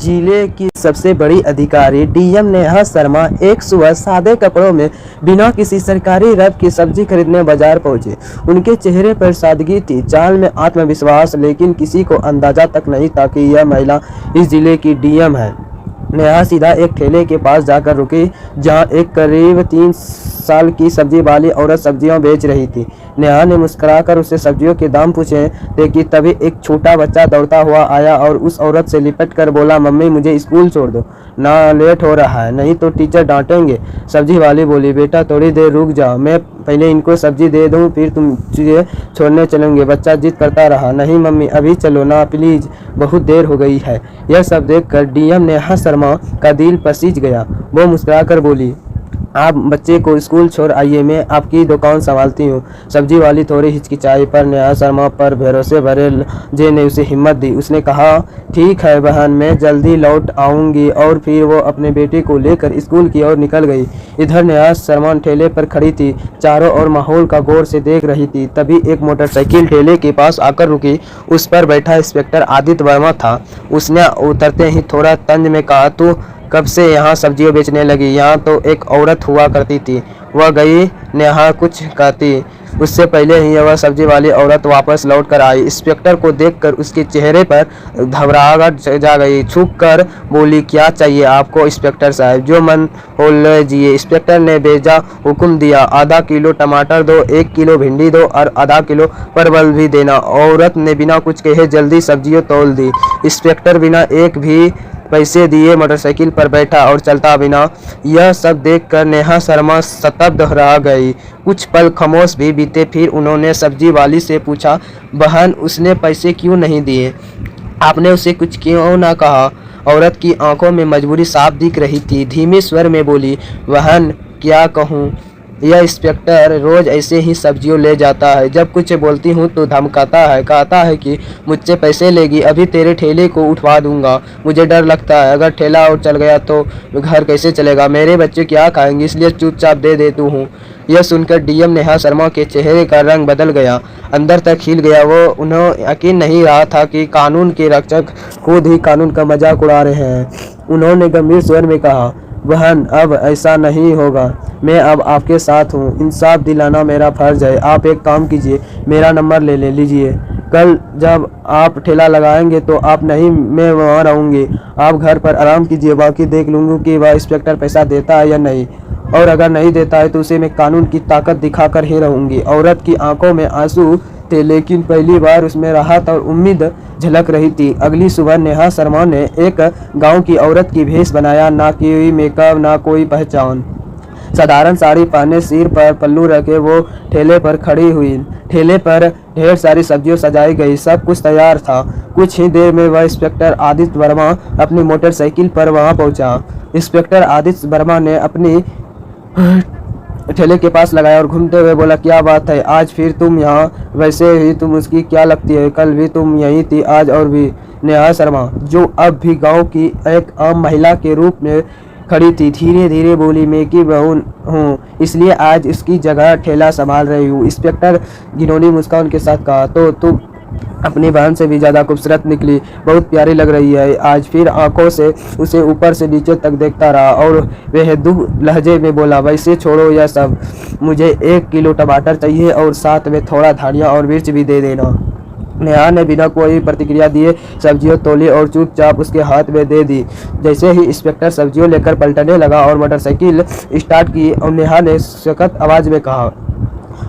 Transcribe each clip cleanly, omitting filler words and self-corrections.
जिले की सबसे बड़ी अधिकारी डीएम नेहा शर्मा एक सुबह सादे कपड़ों में बिना किसी सरकारी रब की सब्जी खरीदने बाजार पहुंचे। उनके चेहरे पर सादगी थी, चाल में आत्मविश्वास, लेकिन किसी को अंदाजा तक नहीं था कि यह महिला इस जिले की डीएम है। नेहा सीधा एक ठेले के पास जाकर रुकी, जहां एक करीब 3 साल की सब्जी वाली औरत सब्जियां बेच रही थी। नेहा ने मुस्कुराकर उससे सब्जियों के दाम पूछे थे कि तभी एक छोटा बच्चा दौड़ता हुआ आया और उस औरत से लिपट कर बोला, मम्मी मुझे स्कूल छोड़ दो ना, लेट हो रहा है, नहीं तो टीचर डांटेंगे। सब्जी वाली बोली, बेटा थोड़ी देर रुक जाओ, मैं पहले इनको सब्जी दे दूं, फिर तुम मुझे छोड़ने चलेंगे। बच्चा जिद करता रहा, नहीं मम्मी अभी चलो ना प्लीज, बहुत देर हो गई है। यह सब देखकर डीएम नेहा शर्मा का दिल पसीज गया। वो मुस्कुराकर बोली, आप बच्चे को स्कूल छोड़ आइए, मैं आपकी दुकान संभालती हूँ। सब्जी वाली थोड़ी हिचकिचाई पर नेहा शर्मा पर भरोसे भरे लहजे ने उसे हिम्मत दी। उसने कहा, ठीक है बहन, मैं जल्दी लौट आऊँगी। और फिर वो अपने बेटे को लेकर स्कूल की ओर निकल गई। इधर नेहा शर्मा ठेले पर खड़ी थी, चारों ओर माहौल का गौर से देख रही थी। तभी एक मोटरसाइकिल ठेले के पास आकर रुकी। उस पर बैठा इंस्पेक्टर आदित्य वर्मा था। उसने उतरते ही थोड़ा तंज में कहा, तू कब से यहाँ सब्जियाँ बेचने लगी? यहाँ तो एक औरत हुआ करती थी। वह गई। नेहा कुछ कहती उससे पहले ही वह सब्जी वाली औरत वापस लौट कर आई। इंस्पेक्टर को देखकर उसके चेहरे पर घबराहट जा गई। छुप कर बोली, क्या चाहिए आपको इंस्पेक्टर साहब? जो मन हो लीजिए। इंस्पेक्टर ने बेजा हुक्म दिया, आधा किलो टमाटर दो, 1 किलो भिंडी दो और आधा किलो परवल भी देना। औरत ने बिना कुछ कहे जल्दी सब्जियां तौल दी। इंस्पेक्टर बिना एक भी पैसे दिए मोटरसाइकिल पर बैठा और चलता बिना। यह सब देखकर नेहा शर्मा स्तब्ध रह गई। कुछ पल खामोश भी बीते, फिर उन्होंने सब्जी वाली से पूछा, बहन उसने पैसे क्यों नहीं दिए? आपने उसे कुछ क्यों ना कहा? औरत की आंखों में मजबूरी साफ दिख रही थी। धीमे स्वर में बोली, बहन क्या कहूँ, यह इंस्पेक्टर रोज ऐसे ही सब्जियों ले जाता है। जब कुछ बोलती हूँ तो धमकाता है, कहता है कि मुझसे पैसे लेगी, अभी तेरे ठेले को उठवा दूंगा। मुझे डर लगता है, अगर ठेला और चल गया तो घर कैसे चलेगा? मेरे बच्चे क्या खाएंगे? इसलिए चुपचाप दे देती हूँ। यह सुनकर डीएम नेहा शर्मा के चेहरे का रंग बदल गया, अंदर तक हिल गया। वो उन्हें यकीन नहीं रहा था कि कानून के रक्षक खुद ही कानून का मजाक उड़ा रहे हैं। उन्होंने गंभीर स्वर में कहा, बहन अब ऐसा नहीं होगा, मैं अब आपके साथ हूँ, इंसाफ दिलाना मेरा फर्ज है। आप एक काम कीजिए, मेरा नंबर ले लीजिए। कल जब आप ठेला लगाएंगे तो आप नहीं, मैं वहाँ रहूँगी। आप घर पर आराम कीजिए, बाकी देख लूँगी कि वह इंस्पेक्टर पैसा देता है या नहीं, और अगर नहीं देता है तो उसे मैं कानून की ताकत दिखाकर ही रहूँगी। औरत की आंखों में आंसू थे, लेकिन पहली बार उसमें राहत और उम्मीद झलक रही थी। अगली सुबह नेहा शर्मा ने एक गांव की औरत की भेष बनाया, ना कोई मेकअप ना कोई पहचान। साधारण साड़ी पहने, सिर पर पल्लू रखे वो ठेले पर खड़ी हुई। ठेले पर ढेर सारी सब्जियां सजाई गई, सब कुछ तैयार था। कुछ ही देर में वह इंस्पेक्टर आदित्य वर्मा अपनी मोटरसाइकिल पर वहां पहुंचा। इंस्पेक्टर आदित्य वर्मा ने अपनी ठेले के पास लगाया और घूमते हुए बोला, क्या बात है, आज फिर तुम यहाँ? वैसे ही तुम उसकी क्या लगती है? कल भी तुम यहीं थी, आज और भी। नेहा शर्मा, जो अब भी गांव की एक आम महिला के रूप में खड़ी थी, धीरे धीरे बोली, मैं की बहू हूँ, इसलिए आज इसकी जगह ठेला संभाल रही हूँ। इंस्पेक्टर घिनौनी मुस्कान के साथ कहा, तो तुम अपनी बहन से भी ज़्यादा खूबसूरत निकली, बहुत प्यारी लग रही है। आज फिर आंखों से उसे ऊपर से नीचे तक देखता रहा और वह दुख लहजे में बोला, वैसे छोड़ो यह सब, मुझे 1 किलो टमाटर चाहिए और साथ में थोड़ा धनिया और मिर्च भी दे देना। नेहा ने बिना कोई प्रतिक्रिया दिए सब्जियों तोली और चुपचाप उसके हाथ में दे दी। जैसे ही इंस्पेक्टर सब्जियों लेकर पलटने लगा और मोटरसाइकिल स्टार्ट की, और नेहा ने सख्त आवाज़ में कहा,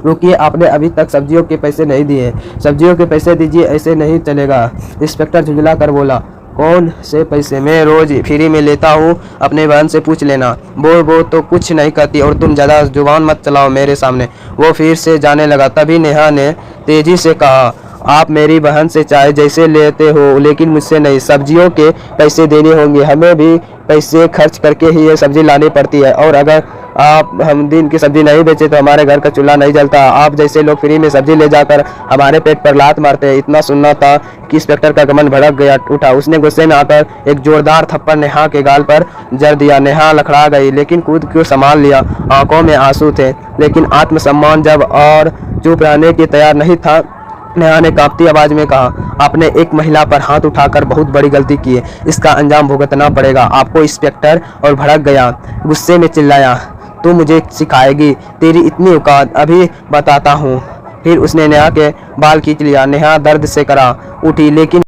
रुकिए, आपने अभी तक सब्जियों के पैसे नहीं दिए। सब्जियों के पैसे दीजिए, ऐसे नहीं चलेगा। इंस्पेक्टर झुंझला कर बोला, कौन से पैसे? मैं रोज फ्री में लेता हूँ, अपने बहन से पूछ लेना। वो तो कुछ नहीं कहती और तुम ज़्यादा जुबान मत चलाओ मेरे सामने। वो फिर से जाने लगा। तभी नेहा ने तेजी से कहा, आप मेरी बहन से चाहे जैसे लेते हो, लेकिन मुझसे नहीं। सब्जियों के पैसे देने होंगे, हमें भी पैसे खर्च करके ही ये सब्जी लानी पड़ती है, और अगर आप हम दिन की सब्जी नहीं बेचे तो हमारे घर का चूल्हा नहीं जलता। आप जैसे लोग फ्री में सब्जी ले जाकर हमारे पेट पर लात मारते हैं। इतना सुनना था कि इंस्पेक्टर का गमन भड़क गया उठा। उसने गुस्से में आकर एक जोरदार थप्पड़ नेहा के गाल पर जड़ दिया। नेहा लखड़ा गई, लेकिन खुद को संभाल लिया। आंखों में आंसू थे, लेकिन आत्मसम्मान जब और चुप रहने के तैयार नहीं था। नेहा ने कांपती आवाज में कहा, आपने एक महिला पर हाथ उठाकर बहुत बड़ी गलती की है। इसका अंजाम भुगतना पड़ेगा आपको। इंस्पेक्टर और भड़क गया, गुस्से में चिल्लाया, तू मुझे सिखाएगी? तेरी इतनी औकात, अभी बताता हूँ। फिर उसने नेहा के बाल खींच लिया। नेहा दर्द से करा उठी, लेकिन